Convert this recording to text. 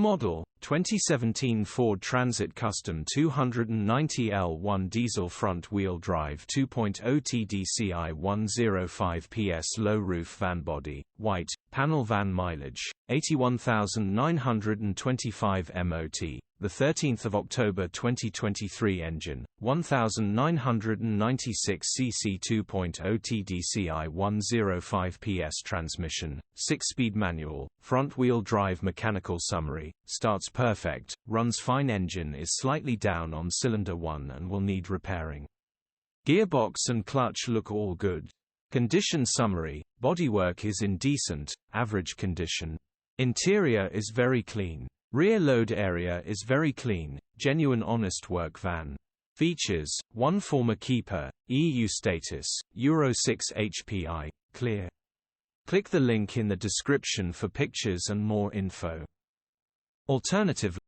model, 2017 Ford Transit Custom 290L1 diesel front-wheel drive 2.0 TDCi 105ps low-roof van body, white, panel van mileage, 81,925 MOT. The 13th of October 2023 engine, 1996 cc 2.0 TDCi 105ps transmission, 6-speed manual, front-wheel drive mechanical summary, starts perfect, runs fine. Engine is slightly down on cylinder 1 and will need repairing. Gearbox and clutch look all good. Condition summary, bodywork is in decent, average condition. Interior is very clean. Rear load area is very clean, genuine honest work van. Features, 1 former keeper, EU status, Euro 6 HPI, clear. Click the link in the description for pictures and more info. Alternatively,